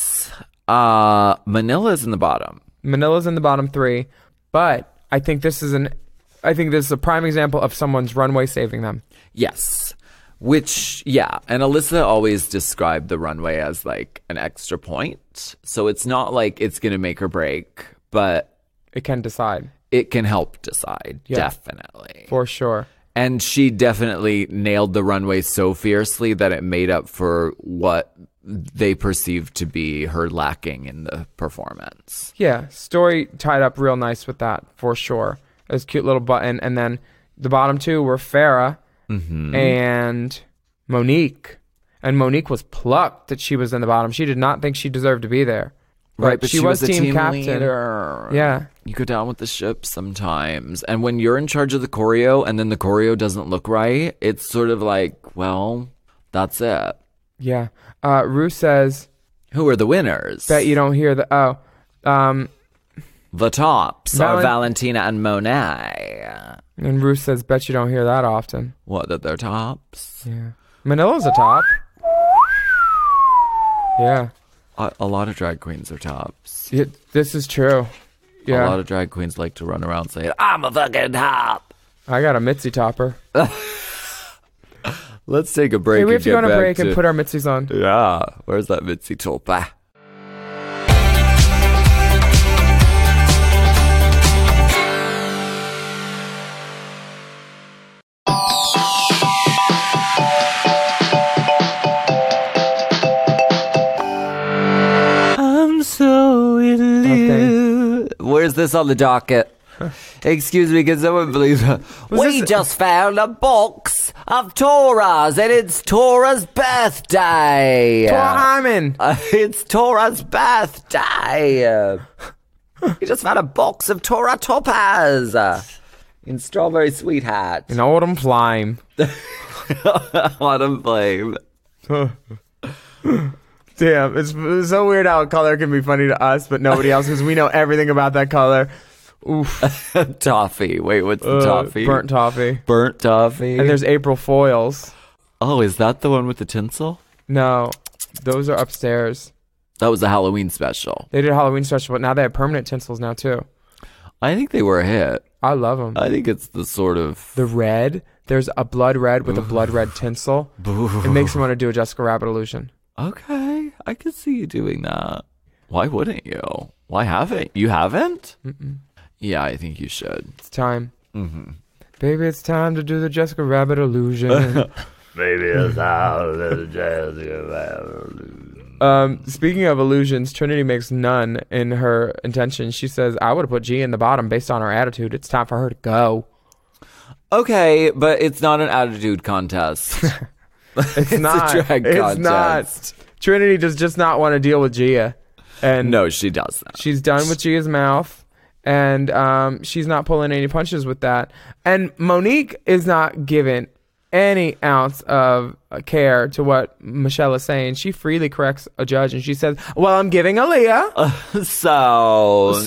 Manila's in the bottom. Manila's in the bottom 3, but I think this is a prime example of someone's runway saving them. Yes. Which, yeah. And Alyssa always described the runway as like an extra point. So it's not like it's going to make or break, but It can decide. it can help decide. Yeah. Definitely. For sure. And she definitely nailed the runway so fiercely that it made up for what they perceived to be her lacking in the performance. Yeah, story tied up real nice with that, for sure. It was a cute little button. And then the bottom 2 were Farrah and Monique. And Monique was plucked that she was in the bottom. She did not think she deserved to be there. Right, but she was a team captain. leader. Yeah. You go down with the ship sometimes. And when you're in charge of the choreo and then the choreo doesn't look right, it's sort of like, well, that's it. Yeah. Ruth says, Who are the winners? bet you don't hear the... The tops are Valen- Valentina and Monet. And Ruth says, bet you don't hear that often. What, that they're tops? Yeah. Manila's a top. Yeah. A lot of drag queens are tops. This is true. Yeah. A lot of drag queens like to run around saying, I'm a fucking top. I got a Mitzi topper. Let's take a break. Hey, we have and to go get on a back break to... and put our Mitzies on. Yeah. Where's that Mitzi Topper? I'm so in love. Where's this on the docket? Excuse me, can someone please? We just found a box of Tora's, and it's Tora's birthday. Tora Hyman. It's Tora's birthday. We just found a box of Tora Topaz in Strawberry Sweetheart. An autumn flame. Autumn Flame. Damn, it's so weird how a color can be funny to us, but nobody else, because we know everything about that color. Oof. Toffee. Wait, what's the toffee? Burnt toffee. Burnt toffee. And there's April foils. Oh, is that the one with the tinsel? No, those are upstairs. That was the Halloween special. They did a Halloween special, but now they have permanent tinsels now too. I think they were a hit. I love them. I think it's the sort of... The red, there's a blood red with a blood red tinsel. It makes me want to do a Jessica Rabbit illusion. Okay, I could see you doing that. Why wouldn't you? Why haven't you? Haven't? Mm-mm. Yeah, I think you should. It's time. Mm-hmm. Baby, it's time to do the Jessica Rabbit illusion. Maybe it's how the Jessica Speaking of illusions, Trinity makes none in her intention. She says, I would have put Gia in the bottom based on her attitude. It's time for her to go. Okay, but it's not an attitude contest. It's not. a drag it's contest. not. Trinity does just not want to deal with Gia. And No, she doesn't. she's done with Gia's mouth. And she's not pulling any punches with that. And Monique is not given any ounce of care to what Michelle is saying. She freely corrects a judge and she says, well, I'm giving Aaliyah. So Just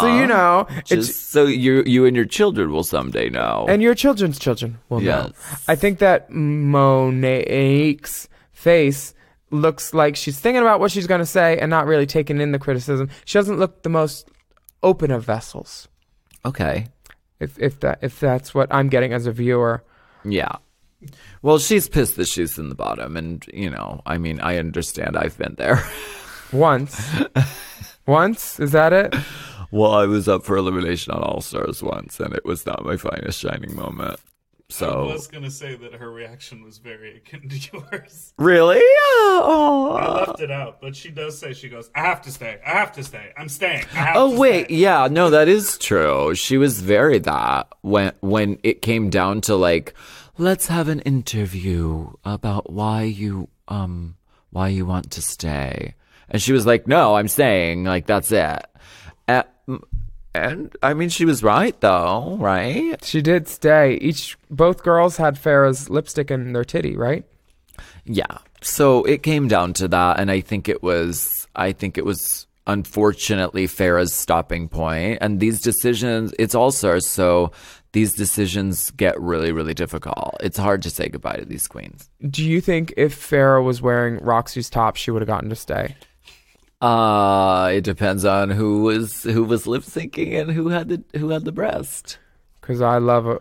so you know. Just so you and your children will someday know. And your children's children will know. Yes. I think that Monique's face looks like she's thinking about what she's going to say and not really taking in the criticism. She doesn't look the most open of vessels. Okay. If that's what I'm getting as a viewer. Yeah. Well, she's pissed that she's in the bottom, and I mean, I understand. I've been there. Once, is that it? Well, I was up for elimination on All Stars once, and it was not my finest shining moment. So I was going to say that her reaction was very akin to yours. really, I left it out, but she does say, she goes, I have to stay. I'm staying. I have to wait, stay. yeah, no, that is true. She was very that when it came down to like, let's have an interview about why you want to stay, and she was like, no, I'm staying. Like that's it. And I mean, she was right, though, right? She did stay. Both girls had Farrah's lipstick in their titty, right? Yeah. So it came down to that, and I think it was unfortunately Farrah's stopping point. And these decisions, it's All Stars, so these decisions get really, really difficult. It's hard to say goodbye to these queens. Do you think if Farrah was wearing Roxy's top, she would have gotten to stay? It depends on who was lip syncing and who had the breast. Because I love a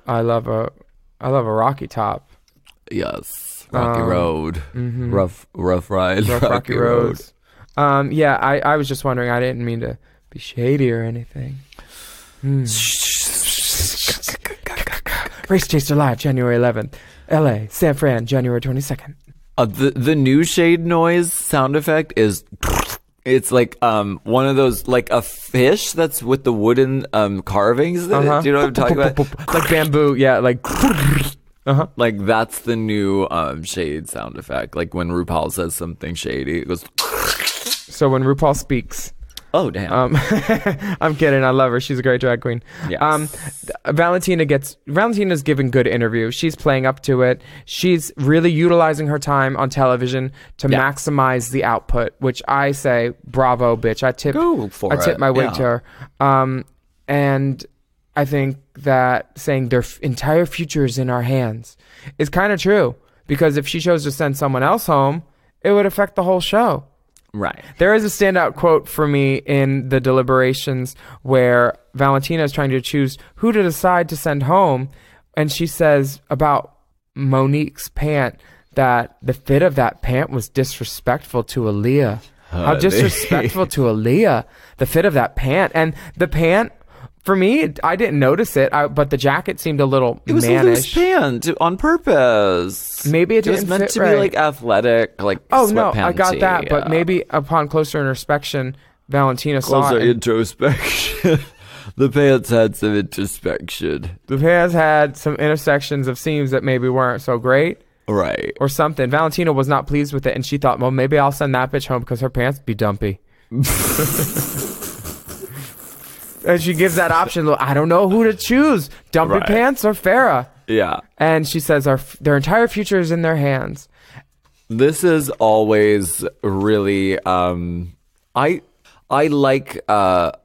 Rocky top. Yes, Rocky Road, Mm-hmm. rough ride, Rocky roads. Yeah, I was just wondering. I didn't mean to be shady or anything. Race Chaser Live, January 11th. L.A., San Fran, January 22nd. The new shade noise sound effect is. It's like one of those, like a fish that's with the wooden carvings. Do you know what I'm talking about? Like bamboo, yeah, like. Like that's the new shade sound effect. Like when RuPaul says something shady, it goes. So when RuPaul speaks. Oh damn! I'm kidding. I love her. She's a great drag queen. Yes. Valentina's giving good interviews. She's playing up to it. She's really utilizing her time on television to maximize the output, which I say, bravo, bitch. I tip my wig to her. And I think that saying their entire future is in our hands is kind of true, because if she chose to send someone else home, it would affect the whole show. Right. There is a standout quote for me in the deliberations where Valentina is trying to choose who to decide to send home. And she says about Monique's pant that the fit of that pant was disrespectful to Aaliyah. How disrespectful to Aaliyah, the fit of that pant. And the pant, for me, I didn't notice it, but the jacket seemed a little It was mannish. a loose pant on purpose. Maybe it was didn't meant fit to right. be like athletic, like Oh no, I got sweatpanty, that, but maybe upon closer inspection, Valentina saw closer it. introspection. The pants had some introspection. The pants had some intersections of seams that maybe weren't so great. Right. Or something. Valentina was not pleased with it, and she thought, well, maybe I'll send that bitch home because her pants be dumpy. And she gives that option. Look, I don't know who to choose, dumpy pants or Farrah. Yeah. And she says their entire future is in their hands. This is always really I like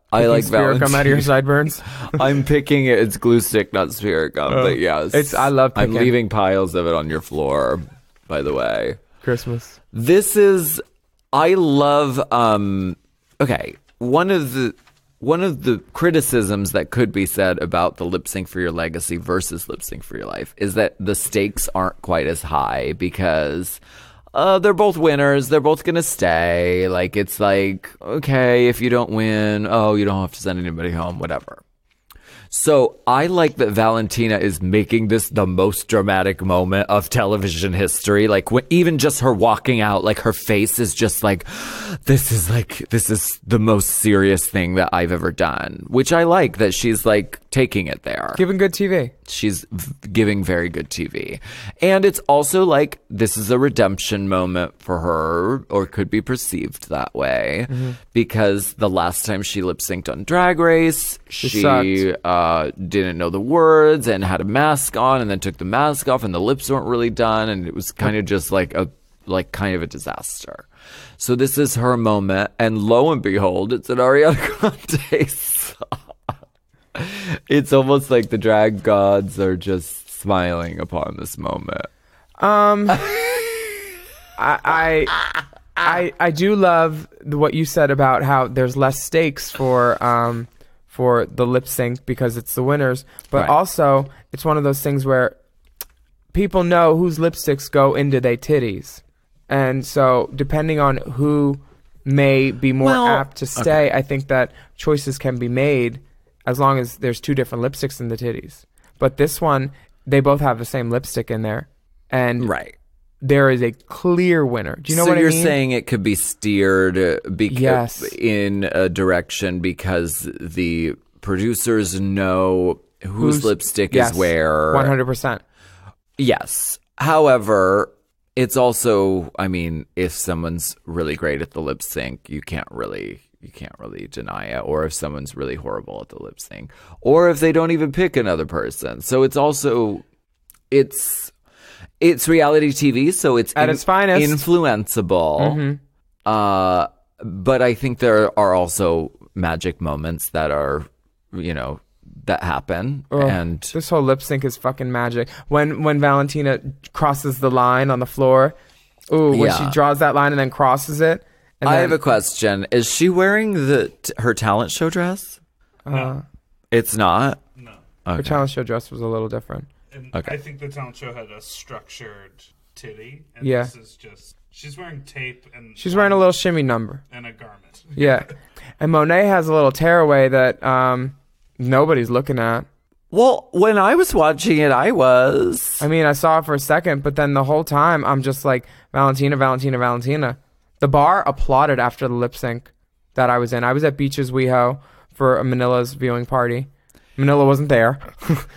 Spirit Valentina. gum out of your sideburns. I'm picking it. It's glue stick, not spirit gum. But yes, I love picking. I'm leaving piles of it on your floor. By the way, Christmas. this is. I love. Okay, one of the criticisms that could be said about the Lip Sync for Your Legacy versus Lip Sync for Your Life is that the stakes aren't quite as high because. They're both winners. They're both going to stay. Like, it's like, okay, if you don't win, you don't have to send anybody home, whatever. So I like that Valentina is making this the most dramatic moment of television history. Like, even just her walking out, like her face is just like, this is the most serious thing that I've ever done, which I like that she's like taking it there. Giving good TV. She's giving very good TV. And it's also like this is a redemption moment for her, or could be perceived that way, because the last time she lip synced on Drag Race, she didn't know the words and had a mask on, and then took the mask off, and the lips weren't really done, and it was kind of just like kind of a disaster. So this is her moment, and lo and behold, it's an Ariana Grande song. It's almost like the drag gods are just smiling upon this moment. I do love what you said about how there's less stakes for the lip sync because it's the winners, but also it's one of those things where people know whose lipsticks go into their titties, and so depending on who may be more apt to stay, I think that choices can be made as long as there's two different lipsticks in the titties. But this one, they both have the same lipstick in there, and there is a clear winner. Do you know what I mean? So you're saying it could be steered in a direction because the producers know whose lipstick is where. 100%. Yes. However, it's also, I mean, if someone's really great at the lip sync, you can't really deny it. Or if someone's really horrible at the lip sync, or if they don't even pick another person. So it's also, it's reality TV, so it's at its finest, influenceable. But I think there are also magic moments that are, that happen. And this whole lip sync is fucking magic. When Valentina crosses the line on the floor, when she draws that line and then crosses it. And I have a question. Is she wearing her talent show dress? No. It's not? No. Her talent show dress was a little different. And I think the talent show had a structured titty. And this is just, she's wearing tape and... She's wearing a little shimmy number. And a garment. Yeah. And Monet has a little tearaway that nobody's looking at. Well, when I was watching it, I was. I mean, I saw it for a second, but then the whole time, I'm just like, Valentina, Valentina, Valentina. The bar applauded after the lip sync that I was in. I was at Beach's WeHo for a Manila's viewing party. Manila wasn't there.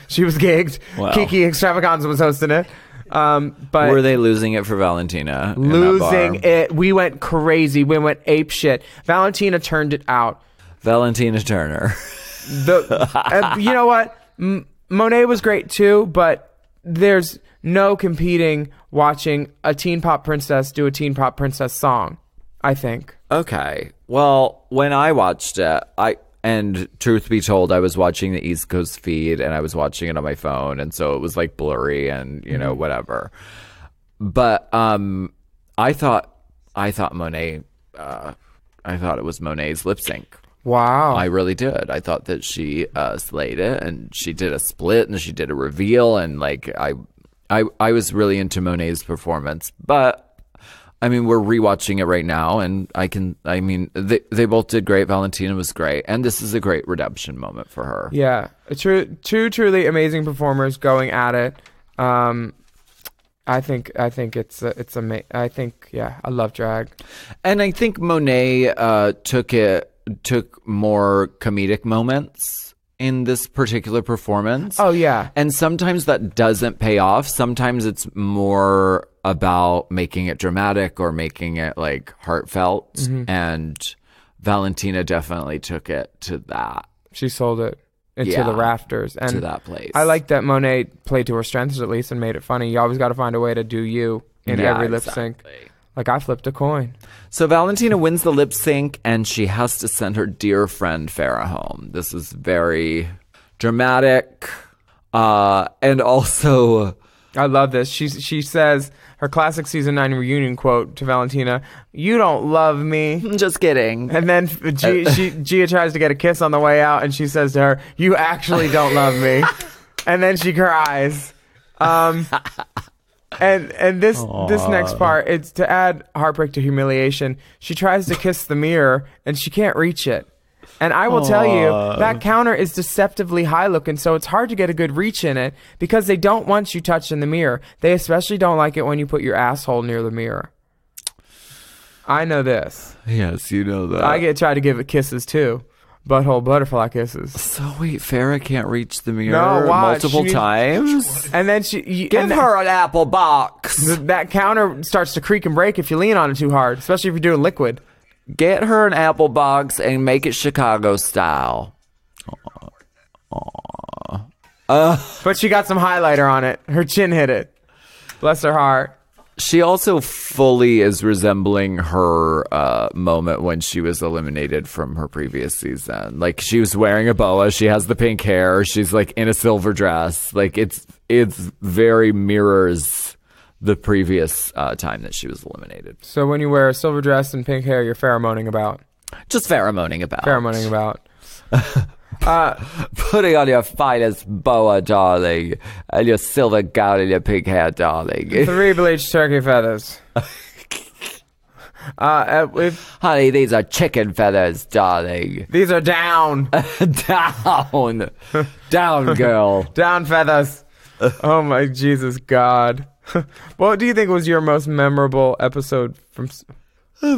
She was gigged. Wow. Kiki Extravaganza was hosting it. But were they losing it for Valentina? in that losing bar? it. We went crazy. We went ape shit. Valentina turned it out. Valentina Turner. You know what? Monet was great too, but there's no competing watching a teen pop princess do a teen pop princess song, I think. Okay. Well, when I watched it, and truth be told, I was watching the East Coast feed and I was watching it on my phone, and so it was like blurry and whatever. But I thought Monet. I thought it was Monet's lip sync. Wow. I really did. I thought that she slayed it, and she did a split and she did a reveal, and like I was really into Monet's performance. But I mean, we're rewatching it right now, and they both did great. Valentina was great, and this is a great redemption moment for her. Yeah, two truly amazing performers going at it. I think it's amazing. I love drag, and I think Monet took more comedic moments in this particular performance. Oh yeah, and sometimes that doesn't pay off. Sometimes it's more about making it dramatic or making it like heartfelt. And Valentina definitely took it to that. She sold it into the rafters and to that place. I like that Monet played to her strengths at least and made it funny. You always got to find a way to do you in every lip sync. Like I flipped a coin. So Valentina wins the lip sync, and she has to send her dear friend Farrah home. This is very dramatic, and also I love this. She says her classic season 9 reunion quote to Valentina: "You don't love me." Just kidding. And then Gia tries to get a kiss on the way out, and she says to her, "You actually don't love me." And then she cries. And this next part, it's to add heartbreak to humiliation. She tries to kiss the mirror and she can't reach it. And I will tell you, that counter is deceptively high looking, so it's hard to get a good reach in it because they don't want you touching the mirror. They especially don't like it when you put your asshole near the mirror. I know this. Yes, you know that. I try to give it kisses too. Butthole butterfly kisses. So wait, Farrah can't reach the mirror multiple times? And then Give her an apple box. That counter starts to creak and break if you lean on it too hard, especially if you're doing liquid. Get her an apple box and make it Chicago style. But she got some highlighter on it. Her chin hit it. Bless her heart. She also fully is resembling her moment when she was eliminated from her previous season. Like, she was wearing a boa. She has the pink hair. She's like in a silver dress. Like, it's very mirrors the previous time that she was eliminated. So when you wear a silver dress and pink hair, you're pheromoning about. Just pheromoning about. Pheromoning about. Putting on your finest boa, darling, and your silver gown and your pink hair, darling. 3 bleached turkey feathers. Honey, these are chicken feathers, darling. These are down. Down. Down, girl. Down feathers. Oh my Jesus God. What do you think was your most memorable episode from... January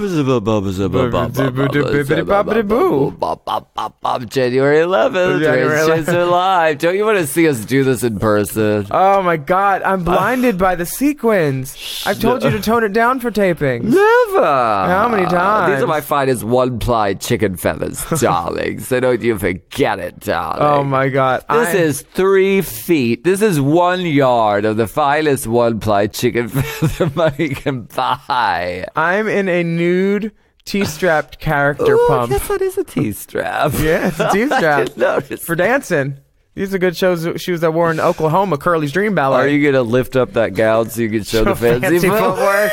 11th. Race Chaser Live. Don't you want to see us do this in person? Oh my God, I'm blinded by the sequins. I've told you to tone it down for taping. Never. How many times? These are my finest one-ply chicken feathers, darling. So don't you forget it, darling. Oh my God. This is 3 feet. This is 1 yard of the finest one-ply chicken feather money can buy. I'm in a nude T-strapped character pump. Yes, that is a T-strap. Yeah, it's a T-strap. For dancing. These are good shoes I wore in Oklahoma, Curly's Dream Ballet. Are you going to lift up that gown so you can show the fancy footwork?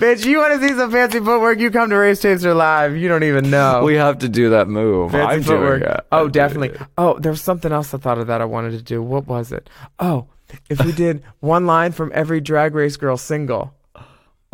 Bitch, you want to see some fancy footwork? You come to Race Chaser Live. You don't even know. We have to do that move. Fancy I'm footwork. doing it. Oh, definitely. Oh, there was something else I thought of that I wanted to do. What was it? Oh, if we did one line from every Drag Race Girl single.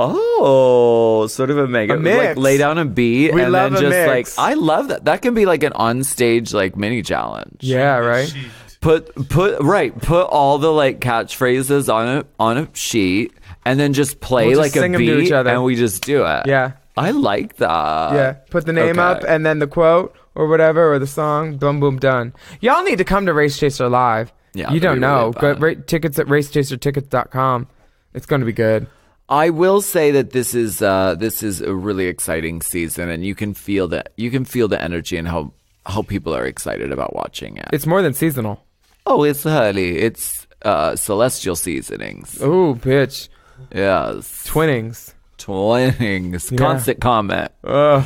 Oh, sort of a mega, mix. like lay down a beat We and love then a just mix. like, I love that. That can be like an on-stage like mini challenge. Yeah, right? Put all the like catchphrases on a sheet and then just play We'll like just a sing 'em to beat each other. and we just do it. Yeah. I like that. Yeah. Put the name okay. up and then the quote, or whatever, or the song, boom, boom, done. Y'all need to come to Race Chaser Live. Yeah, you don't know. Really Go tickets at racechasertickets.com. It's going to be good. I will say that this is a really exciting season, and you can feel that. You can feel the energy and how people are excited about watching it. It's more than seasonal. Oh, it's early. It's celestial seasonings. Ooh, bitch. Yes. Twinnings. Yeah. Constant comment. I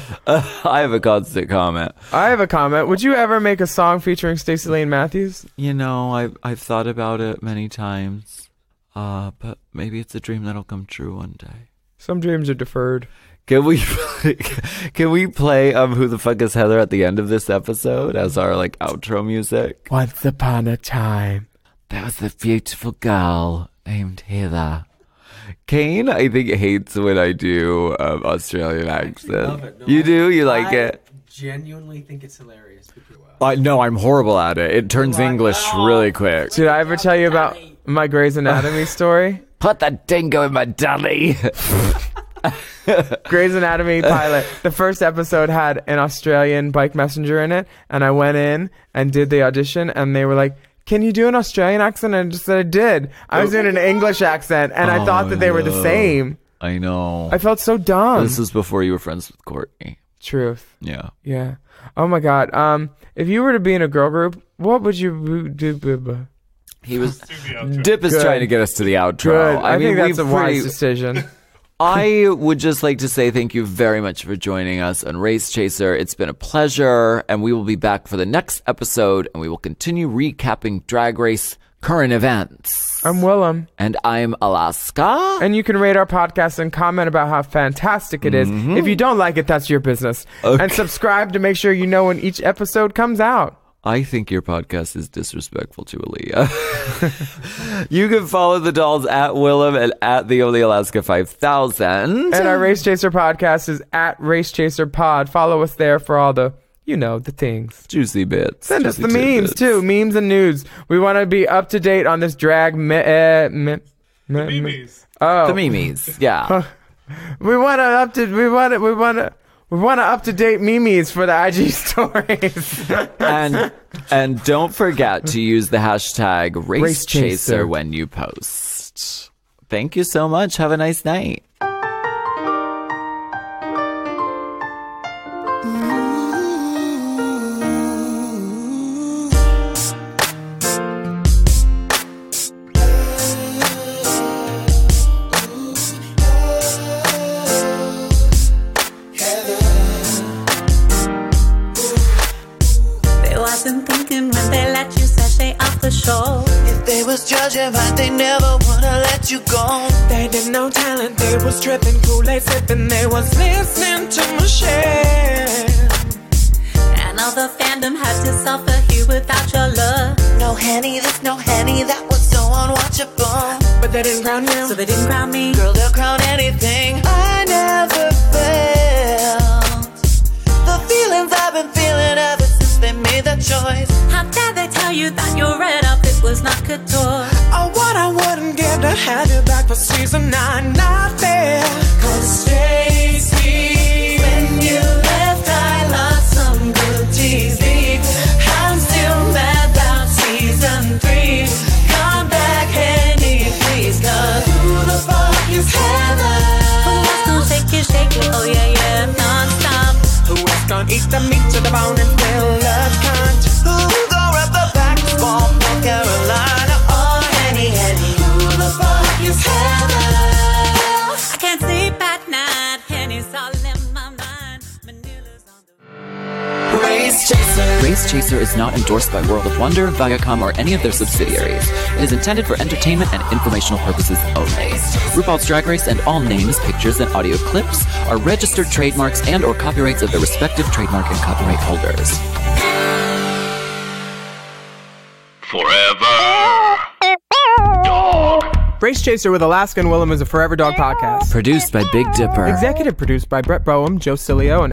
have a constant comment. I have a comment. Would you ever make a song featuring Stacey Lane Matthews? You know, I've thought about it many times. But maybe it's a dream that'll come true one day. Some dreams are deferred. Can we play Who the Fuck is Heather at the end of this episode as our like outro music? Once upon a time, there was a beautiful girl named Heather. Kane, I think, hates when I do Australian accent. Love it. No, you do? You like it? I genuinely think it's hilarious. No, I'm horrible at it. It turns English really quick. Did I ever tell you about my Grey's Anatomy story? Put that dingo in my dummy. Grey's Anatomy pilot. The first episode had an Australian bike messenger in it, and I went in and did the audition, and they were like, "Can you do an Australian accent?" And I just said I did. I was doing an English accent, and I thought that they were the same. I know. I felt so dumb. This is before you were friends with Courtney. Truth. Yeah. Yeah. Oh my God. If you were to be in a girl group, what would you do? He was. Dip is trying to get us to the outro. Good. I mean, think that's a wise decision. I would just like to say thank you very much for joining us on Race Chaser. It's been a pleasure, and we will be back for the next episode, and we will continue recapping Drag Race current events. I'm Willem. And I'm Alaska. And you can rate our podcast and comment about how fantastic it is. If you don't like it, that's your business. Okay. And subscribe to make sure you know when each episode comes out. I think your podcast is disrespectful to Aaliyah. You can follow the dolls at Willem and at the Only Alaska 5000. And our Race Chaser podcast is at Race Chaser Pod. Follow us there for all the, the things. Juicy bits. Send us the Juicy memes tidbits. too. Memes and news. We want to be up to date on this drag. Memes. Oh, The memes. Yeah. we want to up to date memes for the IG stories. and don't forget to use the hashtag Race Chaser. RaceChaser when you post. Thank you so much. Have a nice night. If they was judging right, they never wanna let you go. They didn't know talent, they was tripping, Kool-Aid sipping, they was listening to Michelle. And all the fandom had to suffer here without your love. No Henny this, no Henny that, was so unwatchable. But they didn't crown you, So they didn't crown me. Girl, they'll crown anything. I never felt the feelings I've been feeling ever since they made that choice. How dare they tell you that your red outfit was not couture? oh, what I wouldn't give to have you back for season 9, not fair. Cause Stacey, when you left, I lost some good TV. I'm still mad about season 3. Come back, Henny, please. Cause who the fuck is Heather? Who else gon' shake it, oh yeah, yeah, non-stop? Who else gonna eat the meat to the bone and fill the cunt? Who gon' rep the basketball from Carolina? Oh, Henny, Henny, who the fuck is Heather? I can't sleep at night, Henny's all in my mind. Manila's on the Race Chaser. Race Chaser is not endorsed by World of Wonder, Viacom, or any of their subsidiaries. It is intended for entertainment and informational purposes only. RuPaul's Drag Race and all names, pictures, and audio clips are registered trademarks and or copyrights of their respective trademark and copyright holders. Forever. Dog. Race Chaser with Alaska and Willem is a Forever Dog podcast. Produced by Big Dipper. Executive produced by Brett Boehm, Joe Cilio, and